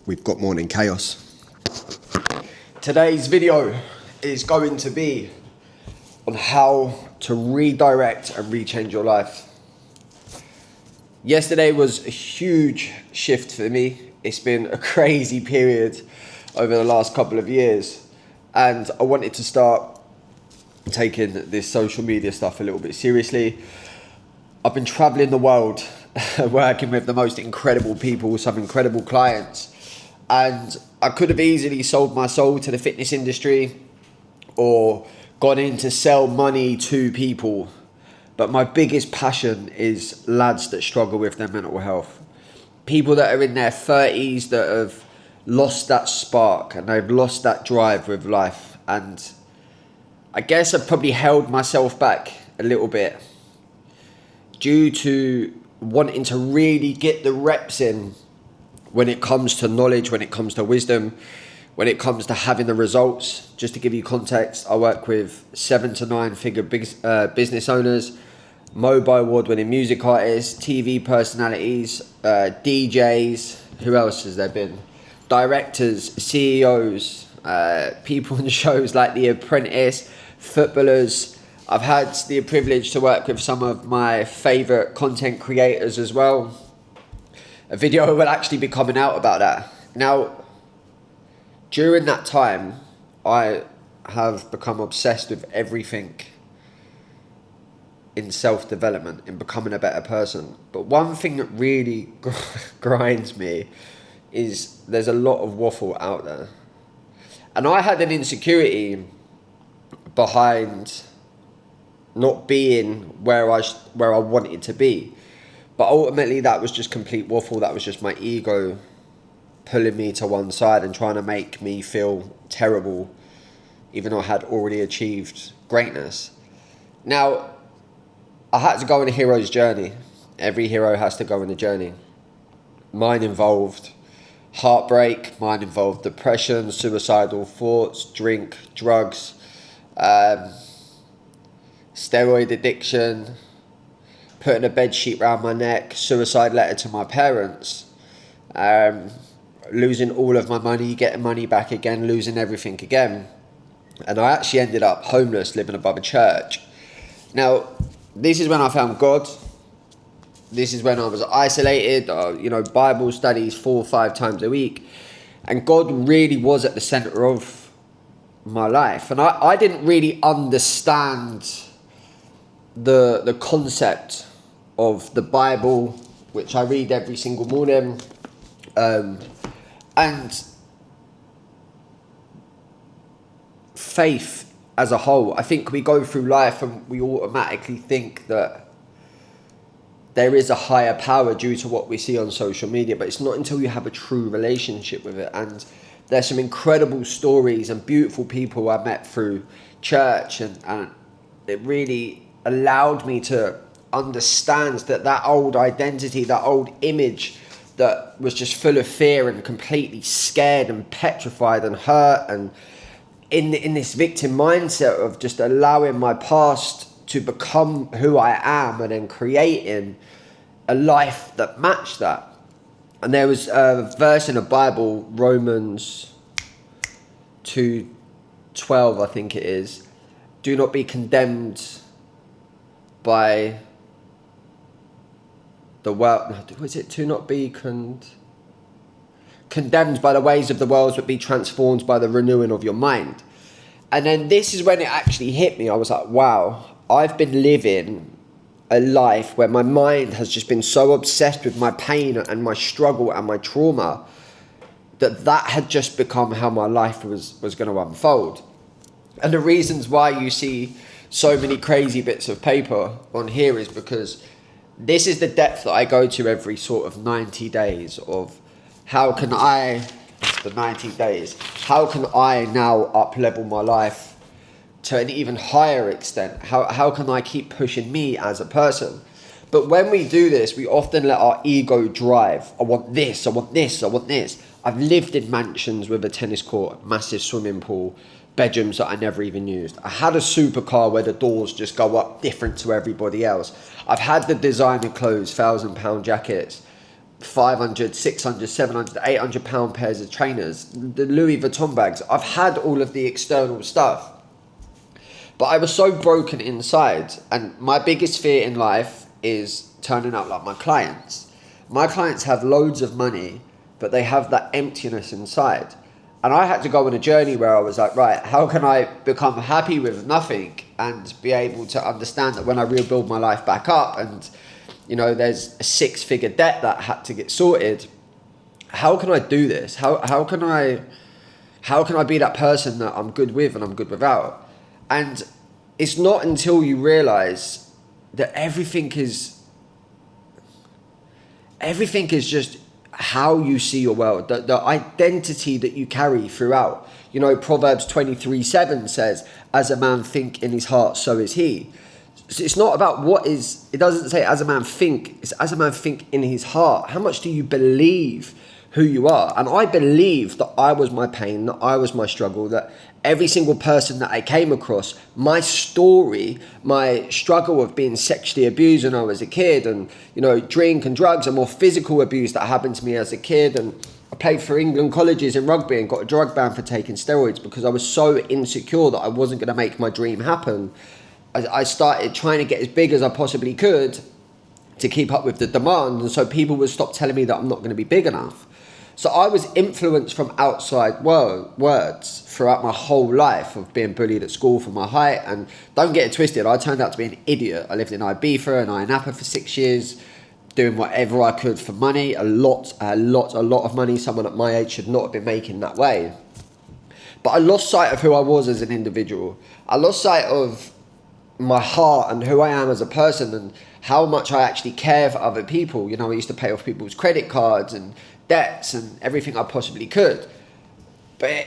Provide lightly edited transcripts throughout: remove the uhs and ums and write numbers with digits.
we've got morning chaos. Today's video is going to be on how to redirect and rechange your life. Yesterday was a huge shift for me. It's been a crazy period over the last couple of years, and I wanted to start taking this social media stuff a little bit seriously. I've been traveling the world working with the most incredible people, some incredible clients, and I could have easily sold my soul to the fitness industry or gone in to sell money to people. But my biggest passion is lads that struggle with their mental health. People that are in their 30s that have lost that spark and they've lost that drive with life. And I guess I've probably held myself back a little bit due to wanting to really get the reps in when it comes to knowledge, when it comes to wisdom, when it comes to having the results. Just to give you context, I work with 7 to 9 figure business owners, mobile award-winning music artists, TV personalities, DJs, who else has there been? Directors, CEOs, people on shows like The Apprentice, footballers. I've had the privilege to work with some of my favourite content creators as well. A video will actually be coming out about that. Now, during that time, I have become obsessed with everything in self-development, in becoming a better person. But one thing that really grinds me is there's a lot of waffle out there. And I had an insecurity behind not being where I wanted to be. But ultimately that was just complete waffle. That was just my ego pulling me to one side and trying to make me feel terrible, even though I had already achieved greatness. Now, I had to go on a hero's journey. Every hero has to go on a journey. Mine involved heartbreak, mine involved depression, suicidal thoughts, drink, drugs, steroid addiction, putting a bed sheet around my neck, suicide letter to my parents, losing all of my money, getting money back again, losing everything again. And I actually ended up homeless, living above a church. Now, this is when I found God. This is when I was isolated, Bible studies 4 or 5 times a week. And God really was at the center of my life. And I didn't really understand the concept of the Bible, which I read every single morning, and faith as a whole. I think we go through life and we automatically think that there is a higher power due to what we see on social media, but it's not until you have a true relationship with it. And there's some incredible stories and beautiful people I met through church, and it really allowed me to understand that old identity, that old image that was just full of fear and completely scared and petrified and hurt and in this victim mindset of just allowing my past to become who I am and then creating a life that matched that. And there was a verse in the Bible, Romans 2:12, I think it is. Do not be condemned by the world. Was it to not be condemned by the ways of the world, but be transformed by the renewing of your mind? And then this is when it actually hit me. I was like, wow, I've been living a life where my mind has just been so obsessed with my pain and my struggle and my trauma that had just become how my life was going to unfold. And the reasons why you see so many crazy bits of paper on here is because this is the depth that I go to every sort of 90 days of how can I now up-level my life to an even higher extent? How can I keep pushing me as a person? But when we do this, we often let our ego drive. I want this, I want this, I want this. I've lived in mansions with a tennis court, massive swimming pool, bedrooms that I never even used. I had a supercar where the doors just go up different to everybody else. I've had the designer clothes, £1,000 jackets, 500, 600, 700, 800 pound pairs of trainers, the Louis Vuitton bags. I've had all of the external stuff. But I was so broken inside, and my biggest fear in life is turning out like my clients. My clients have loads of money, but they have that emptiness inside. And I had to go on a journey where I was like, right, how can I become happy with nothing and be able to understand that when I rebuild my life back up and, you know, there's a 6-figure debt that had to get sorted, how can I do this? How can I be that person that I'm good with and I'm good without? And it's not until you realize that everything is just how you see your world, the identity that you carry throughout. You know, Proverbs 23:7 says, as a man think in his heart, so is he. So it's not about it doesn't say as a man think, it's as a man think in his heart. How much do you believe who you are? And I believe that I was my pain, that I was my struggle, that every single person that I came across, my story, my struggle of being sexually abused when I was a kid, and, you know, drink and drugs and more physical abuse that happened to me as a kid. And I played for England colleges in rugby and got a drug ban for taking steroids because I was so insecure that I wasn't going to make my dream happen. I started trying to get as big as I possibly could to keep up with the demand, and so people would stop telling me that I'm not going to be big enough. So I was influenced from outside words throughout my whole life of being bullied at school for my height. And don't get it twisted, I turned out to be an idiot. I lived in Ibiza and Ayia Napa for 6 years, doing whatever I could for money, a lot of money. Someone at my age should not have been making that way. But I lost sight of who I was as an individual. I lost sight of my heart and who I am as a person and how much I actually care for other people. You know, I used to pay off people's credit cards and debts and everything I possibly could. But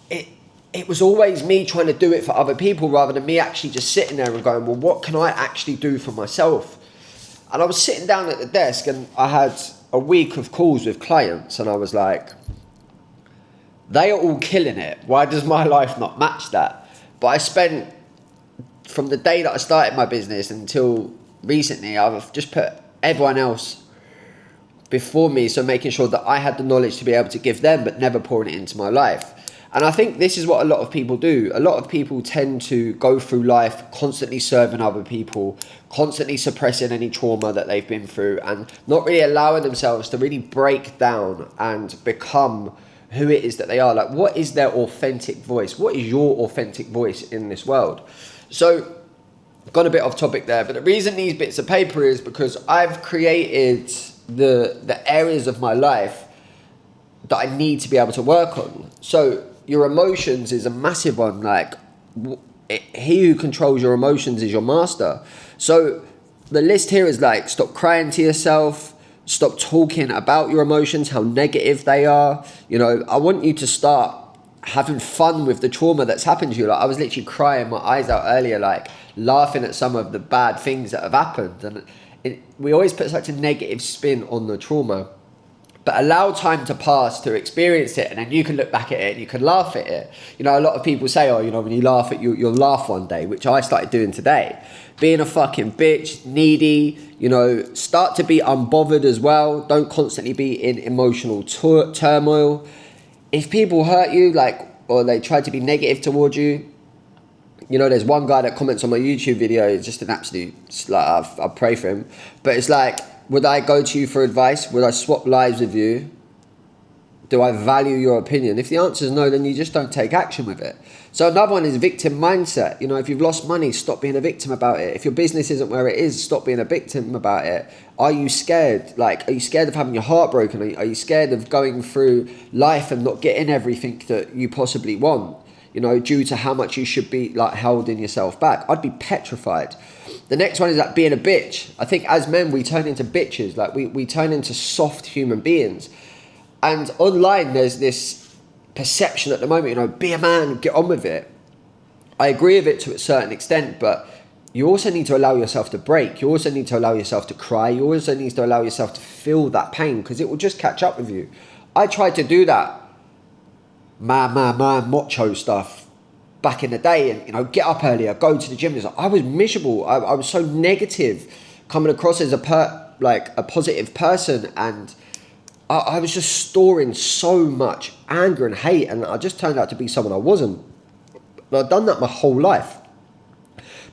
it was always me trying to do it for other people rather than me actually just sitting there and going, well, what can I actually do for myself? And I was sitting down at the desk and I had a week of calls with clients and I was like, they are all killing it. Why does my life not match that? But I spent, from the day that I started my business until recently, I've just put everyone else before me, so making sure that I had the knowledge to be able to give them, but never pouring it into my life. And I think this is what a lot of people do. A lot of people tend to go through life constantly serving other people, constantly suppressing any trauma that they've been through, and not really allowing themselves to really break down and become who it is that they are. Like, what is their authentic voice? What is your authentic voice in this world? So, gone a bit off topic there, but the reason these bits of paper is because I've created the areas of my life that I need to be able to work on. So your emotions is a massive one. Like, he who controls your emotions is your master. So the list here is like, stop crying to yourself, stop talking about your emotions, how negative they are. You know, I want you to start having fun with the trauma that's happened to you. Like, I was literally crying my eyes out earlier, like laughing at some of the bad things that have happened. And we always put such a negative spin on the trauma, but allow time to pass to experience it, and then you can look back at it and you can laugh at it. You know, a lot of people say, oh, you know, when you laugh at you'll laugh one day, which I started doing today. Being a fucking bitch, needy, you know, start to be unbothered as well. Don't constantly be in emotional turmoil. If people hurt you, like, or they try to be negative towards you, you know, there's one guy that comments on my YouTube video, it's just an absolute, like, I pray for him. But it's like, would I go to you for advice? Would I swap lives with you? Do I value your opinion? If the answer is no, then you just don't take action with it. So another one is victim mindset. You know, if you've lost money, stop being a victim about it. If your business isn't where it is, stop being a victim about it. Are you scared? Like, are you scared of having your heart broken? Are you scared of going through life and not getting everything that you possibly want? You know, due to how much you should be, like, holding yourself back. I'd be petrified. The next one is like being a bitch. I think as men, we turn into bitches. Like, we turn into soft human beings. And online, there's this perception at the moment, you know, be a man, get on with it. I agree with it to a certain extent, but you also need to allow yourself to break. You also need to allow yourself to cry. You also need to allow yourself to feel that pain, because it will just catch up with you. I tried to do that man, macho stuff back in the day, and, you know, get up earlier, go to the gym. I was miserable. I was so negative, coming across as a positive person, and I was just storing so much anger and hate, and I just turned out to be someone I wasn't. And I've done that my whole life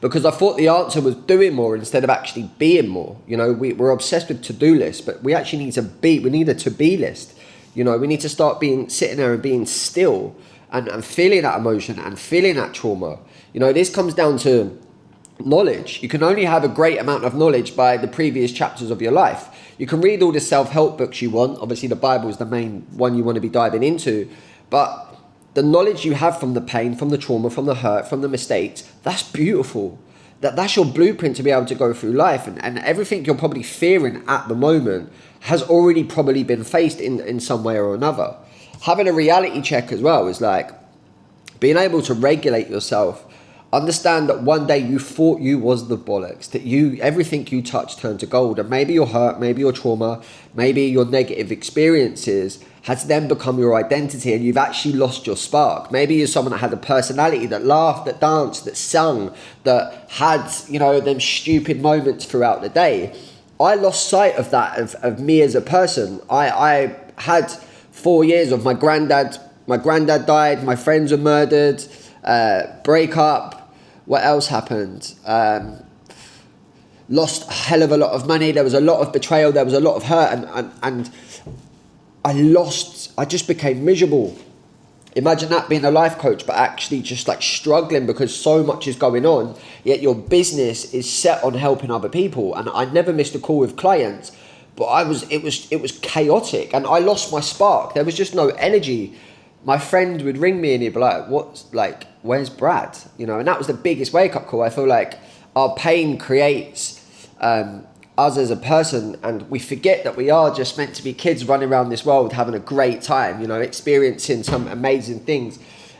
because I thought the answer was doing more instead of actually being more. You know, we're obsessed with to-do lists, but we actually need we need a to-be list. You know, we need to start sitting there and being still and feeling that emotion and feeling that trauma. You know, this comes down to knowledge. You can only have a great amount of knowledge by the previous chapters of your life. You can read all the self-help books you want. Obviously, the Bible is the main one you want to be diving into. But the knowledge you have from the pain, from the trauma, from the hurt, from the mistakes, that's beautiful. That's your blueprint to be able to go through life. And everything you're probably fearing at the moment has already probably been faced in some way or another. Having a reality check as well is like being able to regulate yourself. Understand that one day you thought you was the bollocks, that everything you touch turned to gold, and maybe your hurt, maybe your trauma, maybe your negative experiences has then become your identity, and you've actually lost your spark. Maybe you're someone that had a personality, that laughed, that danced, that sung, that had, you know, them stupid moments throughout the day. I lost sight of that, of me as a person. I had 4 years of my granddad died, my friends were murdered, break up. What else happened? Lost a hell of a lot of money. There was a lot of betrayal. There was a lot of hurt, and I just became miserable. Imagine that, being a life coach, but actually just like struggling because so much is going on, yet your business is set on helping other people. And I never missed a call with clients, but it was chaotic, and I lost my spark. There was just no energy. My friend would ring me and he'd be like, where's Brad? You know, and that was the biggest wake-up call. I feel like our pain creates us as a person, and we forget that we are just meant to be kids running around this world having a great time, you know, experiencing some amazing things.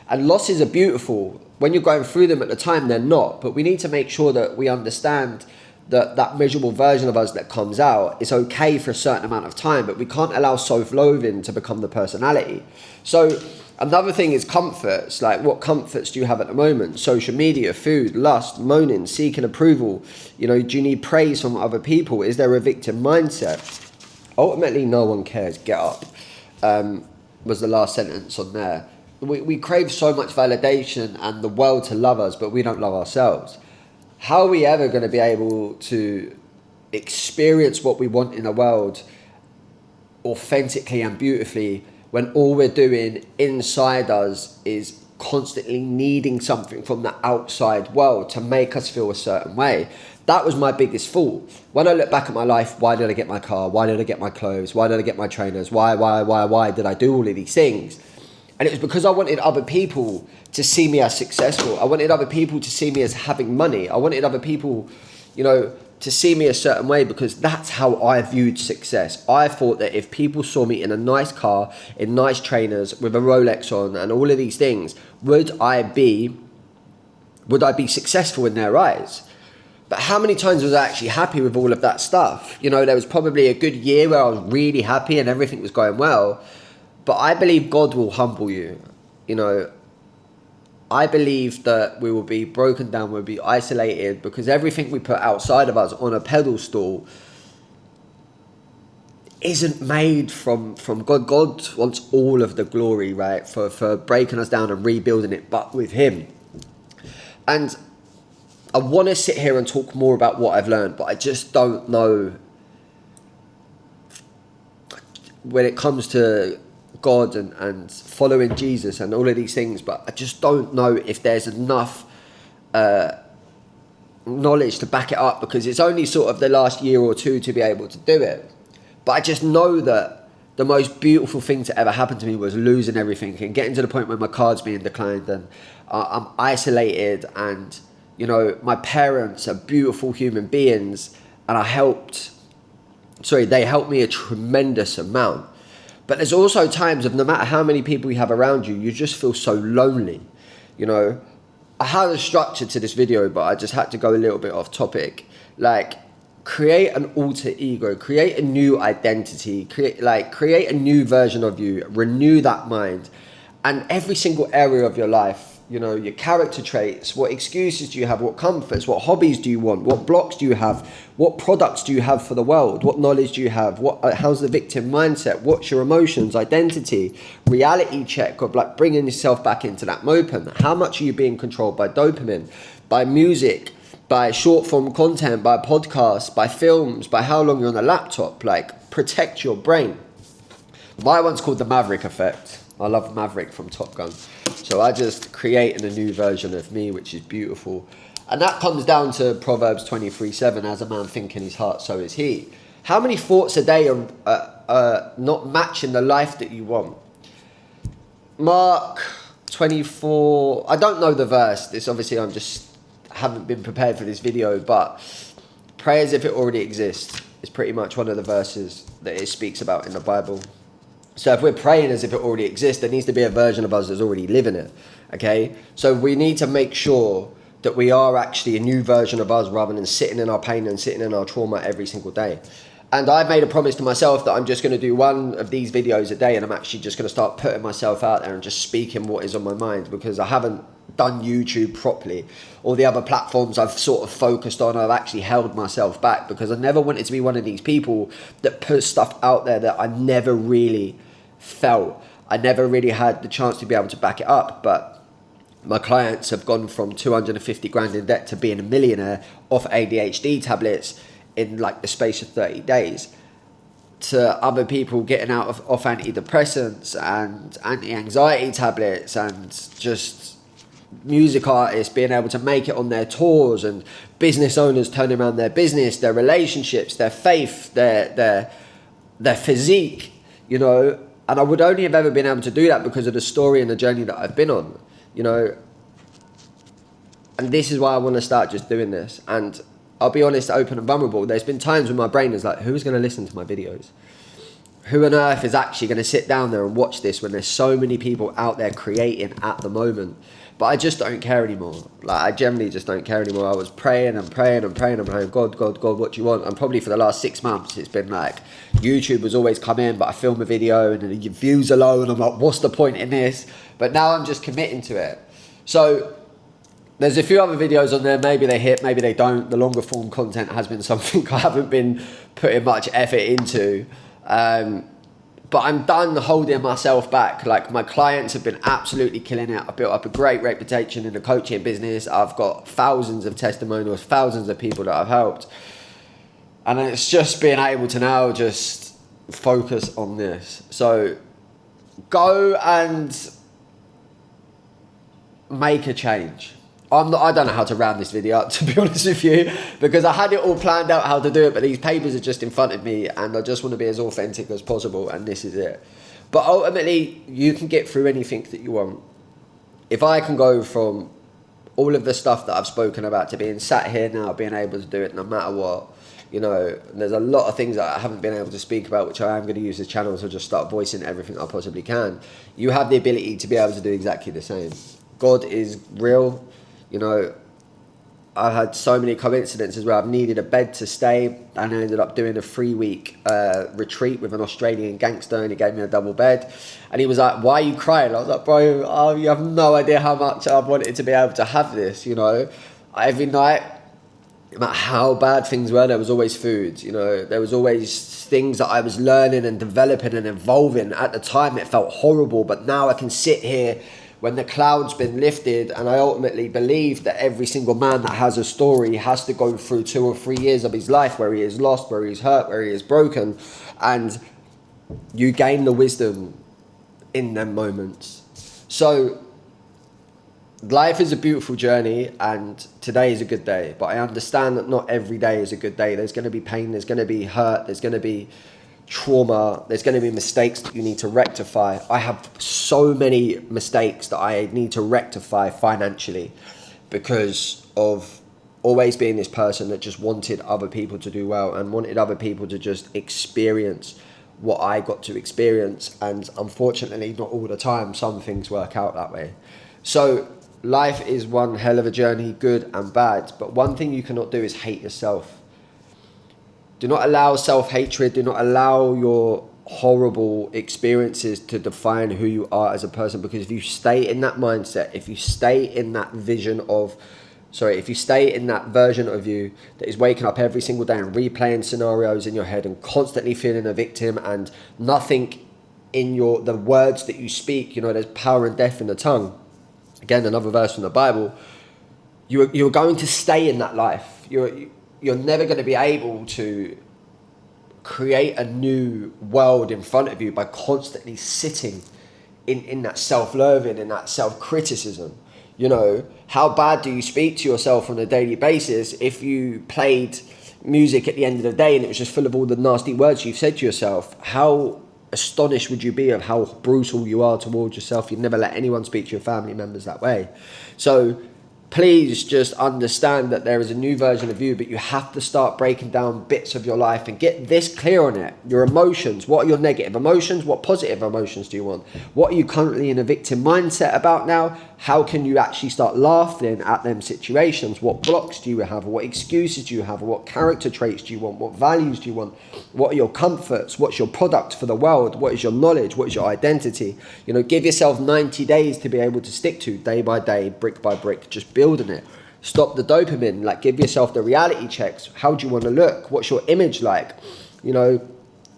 And losses are beautiful. When you're going through them at the time, they're not. But we need to make sure that we understand that miserable version of us that comes out is okay for a certain amount of time, but we can't allow self-loathing to become the personality. So another thing is comforts. Like, what comforts do you have at the moment? Social media, food, lust, moaning, seeking approval. You know, do you need praise from other people? Is there a victim mindset? Ultimately, no one cares. Get up. Was the last sentence on there. We crave so much validation and the world to love us, but we don't love ourselves. How are we ever going to be able to experience what we want in the world authentically and beautifully when all we're doing inside us is constantly needing something from the outside world to make us feel a certain way? That was my biggest fault. When I look back at my life, why did I get my car? Why did I get my clothes? Why did I get my trainers? Why did I do all of these things? And it was because I wanted other people to see me as successful. I wanted other people to see me as having money. I wanted other people, you know, to see me a certain way, because that's how I viewed success. I thought that if people saw me in a nice car, in nice trainers, with a Rolex on and all of these things, would I be successful in their eyes? But how many times was I actually happy with all of that stuff? You know, there was probably a good year where I was really happy and everything was going well. But I believe God will humble you. You know, I believe that we will be broken down, we'll be isolated, because everything we put outside of us on a pedestal isn't made from God. God wants all of the glory, right, for breaking us down and rebuilding it, but with Him. And I want to sit here and talk more about what I've learned, but I just don't know when it comes to God and following Jesus and all of these things, but I just don't know if there's enough knowledge to back it up, because it's only sort of the last year or two to be able to do it. But I just know that the most beautiful thing to ever happen to me was losing everything and getting to the point where my card's being declined and I'm isolated, and you know, my parents are beautiful human beings and they helped me a tremendous amount. But there's also times of, no matter how many people you have around you, you just feel so lonely. You know, I had a structure to this video, but I just had to go a little bit off topic. Like, create an alter ego, create a new identity, create a new version of you, renew that mind. And every single area of your life you know, your character traits, what excuses do you have, what comforts, what hobbies do you want, what blocks do you have, what products do you have for the world, what knowledge do you have, how's the victim mindset, what's your emotions, identity, reality check of like bringing yourself back into that moment. How much are you being controlled by dopamine, by music, by short form content, by podcasts, by films, by how long you're on a laptop? Like, protect your brain. My one's called the Maverick effect. I love Maverick from Top Gun. So I just created a new version of me, which is beautiful. And that comes down to Proverbs 23:7, as a man think in his heart, so is he. How many thoughts a day are not matching the life that you want? Mark 24, I don't know the verse. This obviously haven't been prepared for this video, but pray as if it already exists is pretty much one of the verses that it speaks about in the Bible. So if we're praying as if it already exists, there needs to be a version of us that's already living it, okay? So we need to make sure that we are actually a new version of us rather than sitting in our pain and sitting in our trauma every single day. And I've made a promise to myself that I'm just going to do one of these videos a day, and I'm actually just going to start putting myself out there and just speaking what is on my mind, because I haven't done YouTube properly. All the other platforms I've sort of focused on, I've actually held myself back because I never wanted to be one of these people that put stuff out there that I never really felt. I never really had the chance to be able to back it up. But my clients have gone from 250 grand in debt to being a millionaire off ADHD tablets in like the space of 30 days, to other people getting off antidepressants and anti-anxiety tablets, and just music artists being able to make it on their tours, and business owners turning around their business, their relationships, their faith, their physique, you know. And I would only have ever been able to do that because of the story and the journey that I've been on, you know. And this is why I want to start just doing this. And I'll be honest, open and vulnerable. There's been times when my brain is like, who's going to listen to my videos? Who on earth is actually going to sit down there and watch this when there's so many people out there creating at the moment? But I just don't care anymore. Like, I generally just don't care anymore. I was praying and praying and praying and praying, God, what do you want? And probably for the last 6 months, it's been like, YouTube has always come in, but I film a video and the views are low, and I'm like, what's the point in this? But now I'm just committing to it. So there's a few other videos on there. Maybe they hit, maybe they don't. The longer form content has been something I haven't been putting much effort into. But I'm done holding myself back. Like, my clients have been absolutely killing it. I've built up a great reputation in the coaching business. I've got thousands of testimonials, thousands of people that I've helped. And it's just being able to now just focus on this. So go and make a change. I don't know how to round this video up, to be honest with you, because I had it all planned out how to do it, but these papers are just in front of me and I just want to be as authentic as possible, and this is it. But ultimately, you can get through anything that you want. If I can go from all of the stuff that I've spoken about to being sat here now, being able to do it no matter what, you know, there's a lot of things that I haven't been able to speak about, which I am going to use this channel to just start voicing everything I possibly can. You have the ability to be able to do exactly the same. God is real. You know, I've had so many coincidences where I've needed a bed to stay, and I ended up doing a 3-week retreat with an Australian gangster, and he gave me a double bed. And he was like, why are you crying? I was like, bro, oh, you have no idea how much I've wanted to be able to have this, you know. Every night, no matter how bad things were, there was always food, you know. There was always things that I was learning and developing and evolving. At the time, it felt horrible, but now I can sit here when the cloud's been lifted, and I ultimately believe that every single man that has a story has to go through 2 or 3 years of his life where he is lost, where he's hurt, where he is broken, and you gain the wisdom in them moments. So life is a beautiful journey, and today is a good day, but I understand that not every day is a good day. There's going to be pain, there's going to be hurt, there's going to be trauma, there's going to be mistakes that you need to rectify. I have so many mistakes that I need to rectify financially because of always being this person that just wanted other people to do well and wanted other people to just experience what I got to experience. And unfortunately, not all the time, some things work out that way. So life is one hell of a journey, good and bad. But one thing you cannot do is hate yourself. Do not allow self-hatred. Do not allow your horrible experiences to define who you are as a person, because if you stay in that mindset, if you stay in that if you stay in that version of you that is waking up every single day and replaying scenarios in your head and constantly feeling a victim, and nothing in the words that you speak, there's power and death in the tongue. Again, another verse from the Bible. You're going to stay in that life. You're never going to be able to create a new world in front of you by constantly sitting in that self-loathing, in that self-criticism. How bad do you speak to yourself on a daily basis if you played music at the end of the day and it was just full of all the nasty words you've said to yourself? How astonished would you be of how brutal you are towards yourself? You'd never let anyone speak to your family members that way. So please just understand that there is a new version of you, but you have to start breaking down bits of your life and get this clear on it. Your emotions. What are your negative emotions? What positive emotions do you want? What are you currently in a victim mindset about now? How can you actually start laughing at them situations? What blocks do you have? Or what excuses do you have? Or what character traits do you want? What values do you want? What are your comforts? What's your product for the world? What is your knowledge? What is your identity? Give yourself 90 days to be able to stick to, day by day, brick by brick, just building it. Stop the dopamine, give yourself the reality checks. How do you want to look? What's your image like?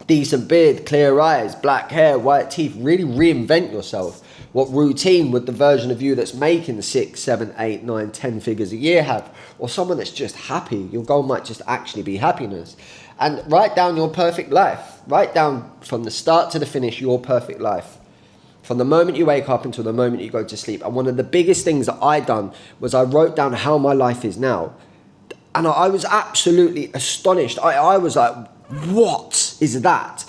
Decent beard, clear eyes, black hair, white teeth. Really reinvent yourself. What routine would the version of you that's making 6, 7, 8, 9, 10 figures a year have? Or someone that's just happy? Your goal might just actually be happiness. And write down your perfect life. Write down from the start to the finish your perfect life. From the moment you wake up until the moment you go to sleep. And one of the biggest things that I done was I wrote down how my life is now. And I was absolutely astonished. I was like, what is that?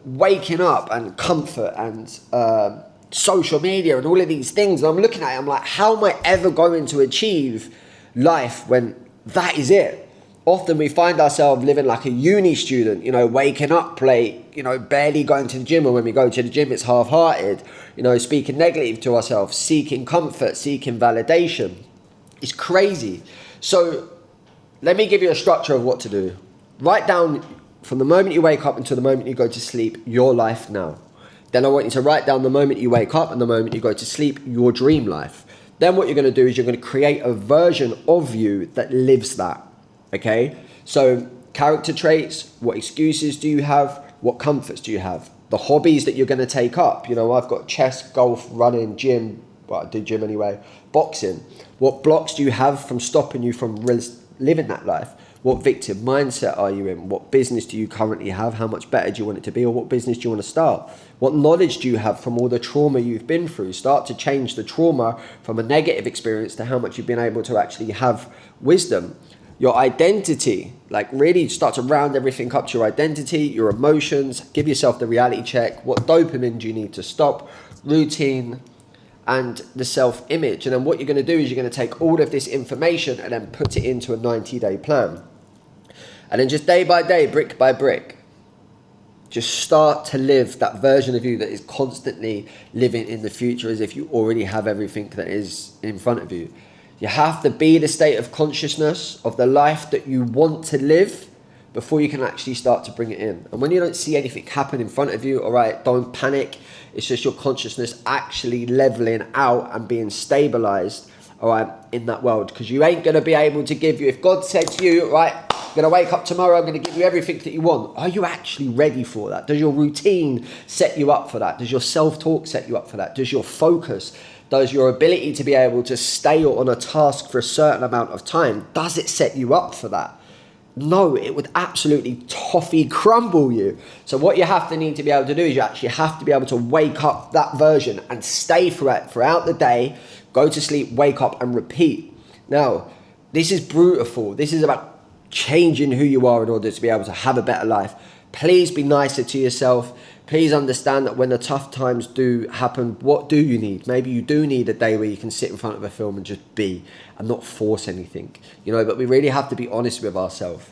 Waking up and comfort and social media and all of these things. And I'm looking at it, I'm like, how am I ever going to achieve life when that is it? Often we find ourselves living like a uni student, waking up late, barely going to the gym, or when we go to the gym, it's half-hearted, speaking negative to ourselves, seeking comfort, seeking validation. It's crazy. So let me give you a structure of what to do. Write down from the moment you wake up until the moment you go to sleep, your life now. Then I want you to write down the moment you wake up and the moment you go to sleep, your dream life. Then what you're going to do is you're going to create a version of you that lives that. Okay? So character traits, what excuses do you have? What comforts do you have? The hobbies that you're going to take up. I've got chess, golf, running, gym. Well, I do gym anyway. Boxing. What blocks do you have from stopping you from living that life? What victim mindset are you in? What business do you currently have? How much better do you want it to be? Or what business do you want to start? What knowledge do you have from all the trauma you've been through? Start to change the trauma from a negative experience to how much you've been able to actually have wisdom. Your identity, really start to round everything up to your identity, your emotions, give yourself the reality check. What dopamine do you need to stop? Routine and the self-image. And then what you're going to do is you're going to take all of this information and then put it into a 90-day plan. And then just day by day, brick by brick, just start to live that version of you that is constantly living in the future as if you already have everything that is in front of you. You have to be the state of consciousness of the life that you want to live before you can actually start to bring it in. And when you don't see anything happen in front of you, all right, don't panic. It's just your consciousness actually leveling out and being stabilized, all right, in that world. Because you ain't going to be able to give you, if God said to you, right, I'm going to wake up tomorrow, I'm going to give you everything that you want. Are you actually ready for that? Does your routine set you up for that? Does your self-talk set you up for that? Does your focus, does your ability to be able to stay on a task for a certain amount of time, does it set you up for that? No, it would absolutely toffee crumble you. So what you have to need to be able to do is you actually have to be able to wake up that version and stay throughout the day, go to sleep, wake up and repeat. Now, this is brutal. This is about changing who you are in order to be able to have a better life. Please be nicer to yourself. Please understand that when the tough times do happen, what do you need? Maybe you do need a day where you can sit in front of a film and just be and not force anything, but we really have to be honest with ourselves,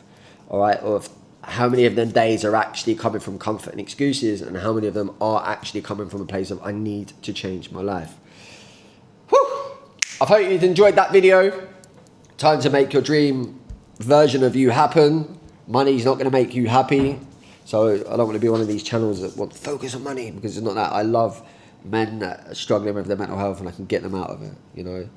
all right? Of how many of them days are actually coming from comfort and excuses, and how many of them are actually coming from a place of, I need to change my life. Whew! I hope you've enjoyed that video. Time to make your dream version of you happen. Money's not going to make you happy. So I don't want to be one of these channels that want to focus on money, because it's not that. I love men that are struggling with their mental health, and I can get them out of it, you know.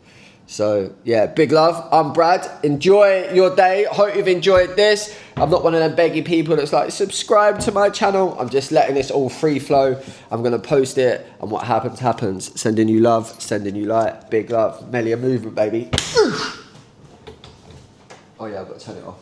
So yeah, big love. I'm Brad. Enjoy your day. Hope you've enjoyed this. I'm not one of them beggy people that's like, subscribe to my channel. I'm just letting this all free flow. I'm going to post it, and what happens, happens. Sending you love, sending you light. Big love. Melia movement, baby. Oh yeah, I've got to turn it off.